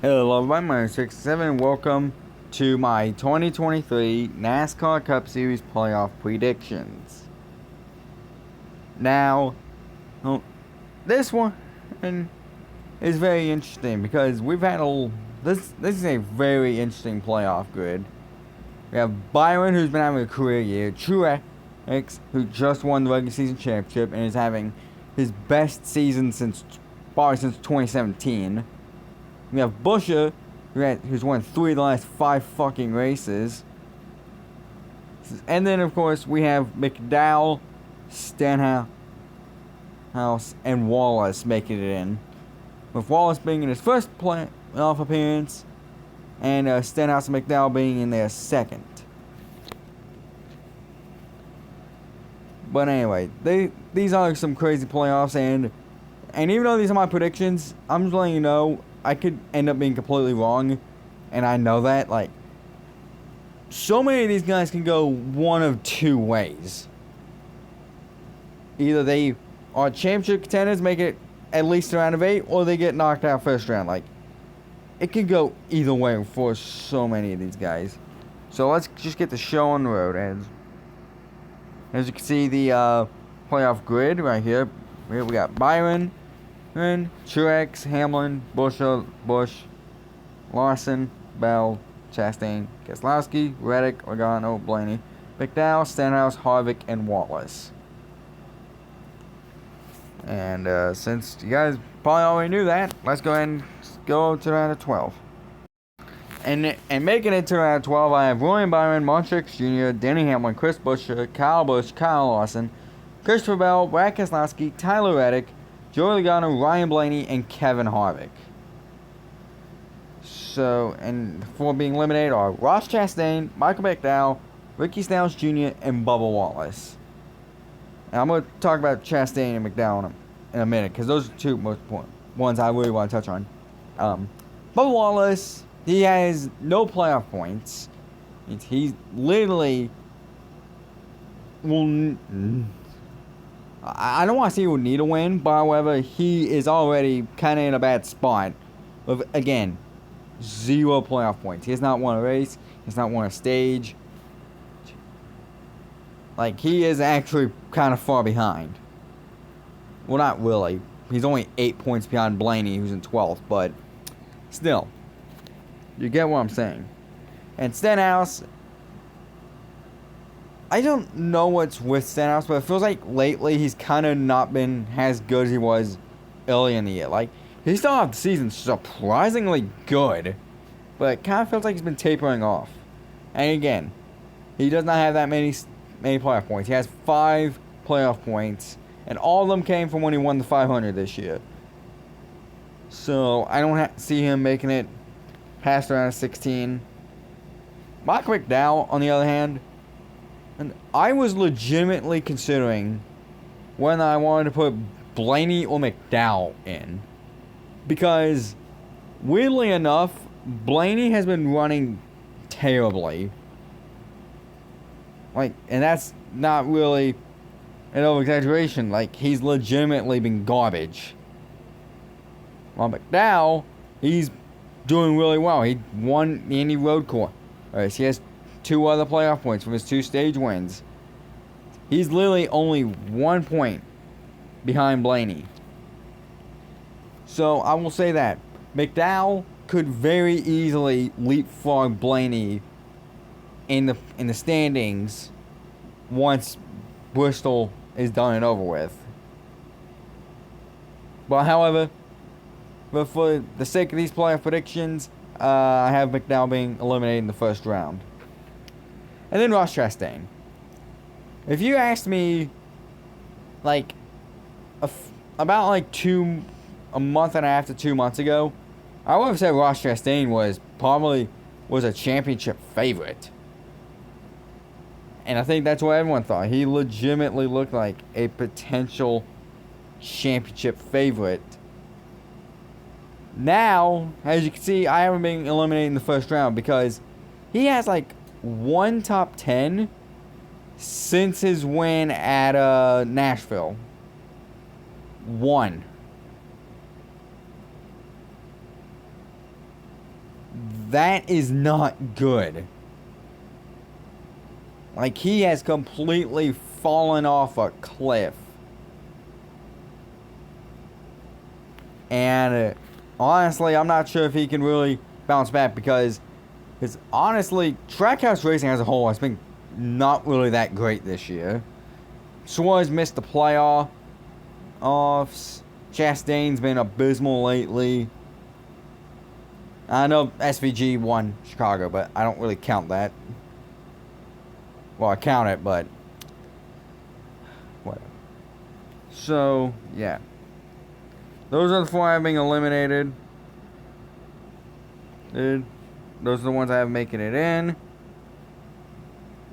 Hello, everybody. My name is 67 and welcome to my 2023 NASCAR Cup Series playoff predictions. Now, this one is very interesting because we've had this is a very interesting playoff grid. We have Byron, who's been having a career year, Truex, who just won the regular season championship and is having his best season since 2017. We have Buescher, who's won 3 of the last 5 fucking races. And then, of course, we have McDowell, Stenhouse, and Wallace making it in. With Wallace being in his first playoff appearance, and Stenhouse and McDowell being in their second. But anyway, these are some crazy playoffs, and even though these are my predictions, I'm just letting you know, I could end up being completely wrong, and I know that. Like, so many of these guys can go one of two ways. Either they are championship contenders, make it at least a round of 8, or they get knocked out first round. Like, it could go either way for so many of these guys. So let's just get the show on the road. As you can see, the playoff grid right here. Here we got Byron, Truex, Hamlin, Busch, Larson, Bell, Chastain, Keselowski, Reddick, Logano, Blaney, McDowell, Stenhouse, Harvick, and Wallace. And since you guys probably already knew that, let's go ahead and go to round of 12. And making it to round of 12, I have William Byron, Martin Truex Jr., Denny Hamlin, Chris Buescher, Kyle Busch, Kyle Larson, Christopher Bell, Brad Keselowski, Tyler Reddick, Joey Logano, Ryan Blaney, and Kevin Harvick. So, and for being eliminated are Ross Chastain, Michael McDowell, Ricky Stenhouse Jr., and Bubba Wallace. And I'm going to talk about Chastain and McDowell in a minute, because those are two most important ones I really want to touch on. Bubba Wallace, he has no playoff points. He's literally I don't want to say he will need a win, but however, he is already kind of in a bad spot with, again, 0 playoff points. He has not won a race. He has not won a stage. Like, he is actually kind of far behind. Well, not really. He's only 8 points behind Blaney, who's in 12th, but still. You get what I'm saying. And Stenhouse, I don't know what's with Stenhouse, but it feels like lately he's kind of not been as good as he was early in the year. Like, he started off the season surprisingly good, but it kind of feels like he's been tapering off. And again, he does not have that many playoff points. He has 5 playoff points, and all of them came from when he won the 500 this year. So I don't see him making it past round of 16. Michael McDowell, on the other hand, and I was legitimately considering whether I wanted to put Blaney or McDowell in. Because, weirdly enough, Blaney has been running terribly. Like, and that's not really an over-exaggeration. Like, he's legitimately been garbage. While McDowell, he's doing really well. He won the Indy Road Course. He has 2 other playoff points from his 2 stage wins. He's literally only 1 point behind Blaney. So I will say that McDowell could very easily leapfrog Blaney in the standings once Bristol is done and over with. But however, for the sake of these playoff predictions, I have McDowell being eliminated in the first round. And then Ross Chastain. If you asked me, like, about like a month and a half to 2 months ago, I would have said Ross Chastain was a championship favorite. And I think that's what everyone thought. He legitimately looked like a potential championship favorite. Now, as you can see, I haven't been eliminated in the first round because he has like 1 top 10 since his win at Nashville. 1. that is not good. Like, he has completely fallen off a cliff. And honestly, I'm not sure if he can really bounce back because honestly, Trackhouse Racing as a whole has been not really that great this year. Suarez missed the playoffs. Chastain's been abysmal lately. I know SVG won Chicago, but I don't really count that. Well, I count it, but whatever. So, yeah. Those are the 4 I have being eliminated. Those are the ones I have making it in.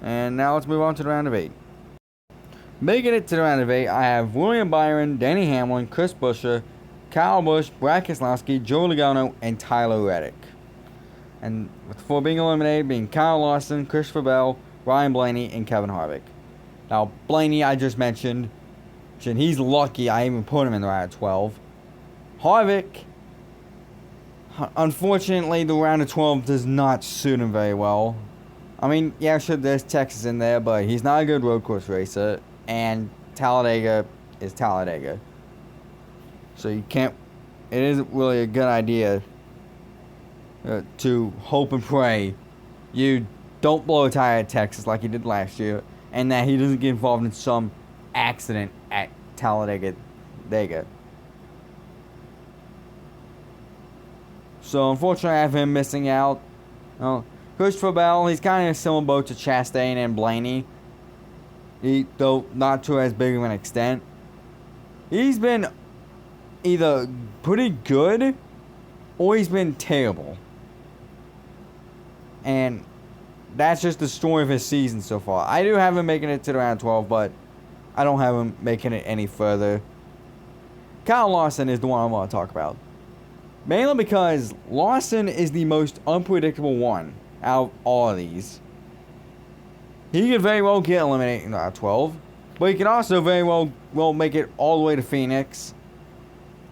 And now let's move on to the round of 8. Making it to the round of 8, I have William Byron, Denny Hamlin, Chris Buescher, Kyle Busch, Brad Keselowski, Joe Logano, and Tyler Reddick. And with the 4 being eliminated being Kyle Larson, Christopher Bell, Ryan Blaney, and Kevin Harvick. Now, Blaney, I just mentioned. He's lucky I even put him in the round of 12. Harvick, unfortunately, the round of 12 does not suit him very well. I mean, yeah, sure, there's Texas in there, but he's not a good road course racer. And Talladega is Talladega. So you can't... It isn't really a good idea to hope and pray you don't blow a tire at Texas like he did last year, and that he doesn't get involved in some accident at Talladega. So unfortunately, I have him missing out. Christopher Bell, he's kind of a similar boat to Chastain and Blaney. Though not to as big of an extent. He's been either pretty good or he's been terrible. And that's just the story of his season so far. I do have him making it to the round 12, but I don't have him making it any further. Kyle Larson is the one I want to talk about. Mainly because Larson is the most unpredictable one out of all of these. He could very well get eliminated in the round 12, but he can also very well make it all the way to Phoenix.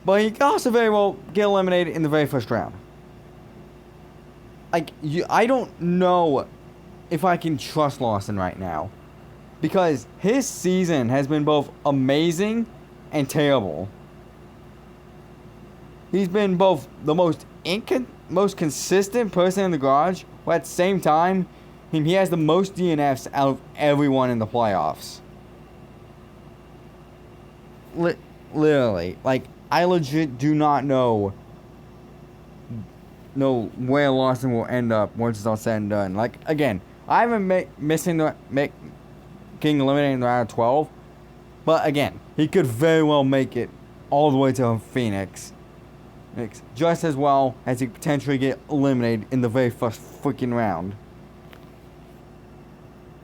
But he can also very well get eliminated in the very first round. Like, I don't know if I can trust Larson right now. Because his season has been both amazing and terrible. He's been both the most consistent person in the garage, but at the same time, he has the most DNFs out of everyone in the playoffs. Literally. Like, I legit do not know where Larson will end up once it's all said and done. Like, again, I haven't getting eliminated in the round of 12. But, again, he could very well make it all the way to Phoenix. Just as well as he could potentially get eliminated in the very first freaking round.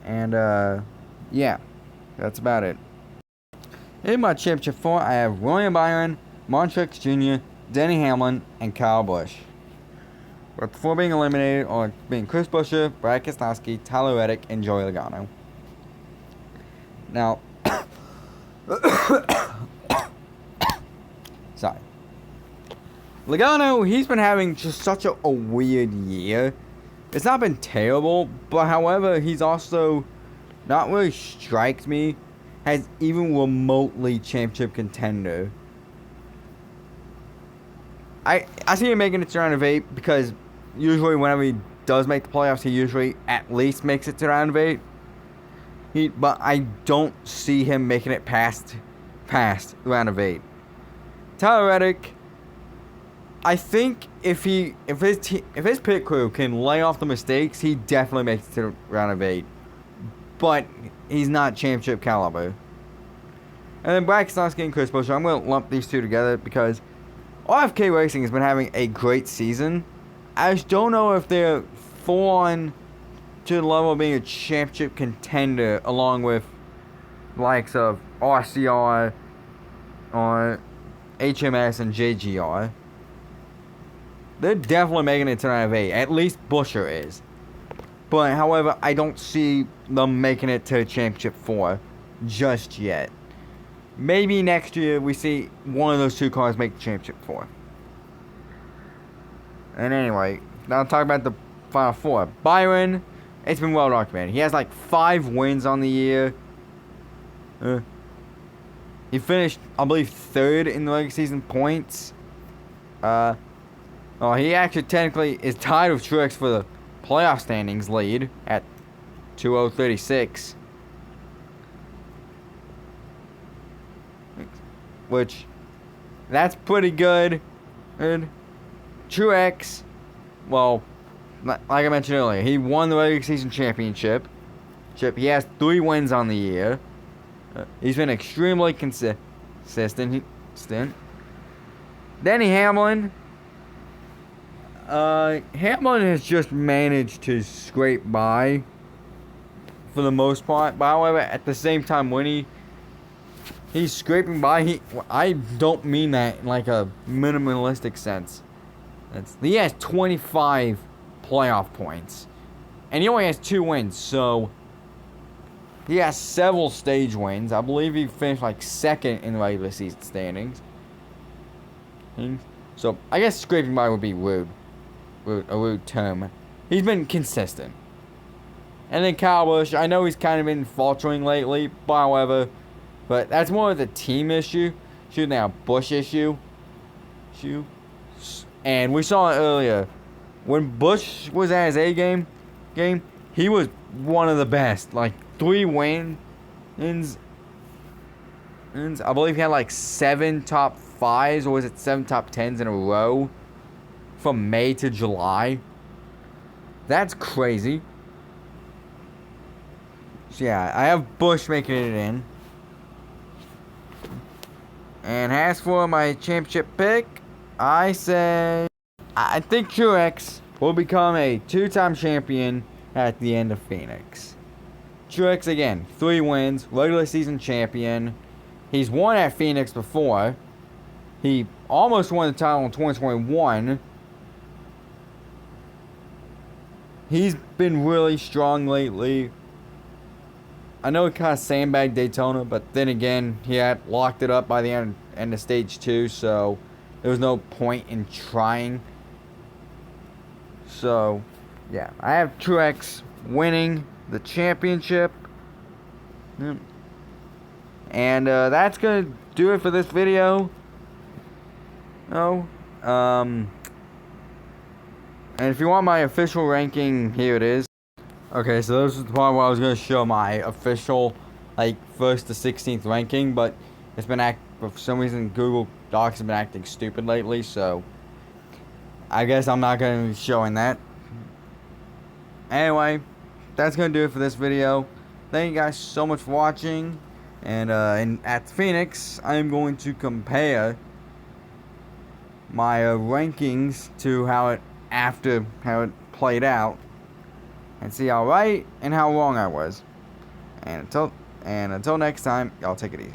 And, yeah, that's about it. In my championship 4, I have William Byron, Montreux Jr., Denny Hamlin, and Kyle Busch. With the 4 being eliminated are being Chris Buescher, Brad Keselowski, Tyler Reddick, and Joey Logano. Now, sorry. Logano, he's been having just such a weird year. It's not been terrible, but however, he's also not really strikes me as even remotely championship contender. I see him making it to round of 8 because usually whenever he does make the playoffs, he usually at least makes it to round of 8. But I don't see him making it past round of 8. Tyler Reddick, I think if his pit crew can lay off the mistakes, he definitely makes it to round of 8. But he's not championship caliber. And then Brad Keselowski and Chris Buescher, I'm going to lump these two together because RFK Racing has been having a great season. I just don't know if they're full on to the level of being a championship contender along with the likes of RCR or HMS and JGR. They're definitely making it to round of 8. At least Buescher is. But, however, I don't see them making it to championship 4 just yet. Maybe next year we see one of those two cars make the championship 4. And anyway, I'll talk about the Final Four. Byron, it's been well documented. He has like 5 wins on the year. He finished, I believe, 3rd in the regular season points. He actually technically is tied with Truex for the playoff standings lead at 2,036. Which, that's pretty good. And Truex, well, like I mentioned earlier, he won the regular season championship. He has 3 wins on the year. He's been extremely consistent. Denny Hamlin. Hamlin has just managed to scrape by for the most part. But however, at the same time, when he's scraping by, I don't mean that in like a minimalistic sense. He has 25 playoff points, and he only has 2 wins. So he has several stage wins. I believe he finished like 2nd in the regular season standings. So I guess scraping by would be a rude term. He's been consistent. And then Kyle Busch, I know he's kind of been faltering lately, but that's more of the team issue. Now Busch issue. And we saw it earlier. When Busch was at his A game, he was one of the best. Like 3 wins. I believe he had like 7 top 5s, or was it 7 top 10s in a row from May to July. That's crazy. So yeah, I have Busch making it in. And as for my championship pick, I think Truex will become a 2-time champion at the end of Phoenix. Truex, again, 3 wins, regular season champion. He's won at Phoenix before. He almost won the title in 2021. He's been really strong lately. I know he kind of sandbagged Daytona, but then again, he had locked it up by the end of stage 2, so there was no point in trying. So, yeah, I have Truex winning the championship. And that's going to do it for this video. And if you want my official ranking, here it is. Okay, so this is the part where I was going to show my official, like, 1st to 16th ranking, but it's been for some reason Google Docs has been acting stupid lately, so I guess I'm not going to be showing that. Anyway, that's going to do it for this video. Thank you guys so much for watching. And at Phoenix, I'm going to compare my rankings to how it played out, and see how right and how wrong I was. And until next time, y'all take it easy.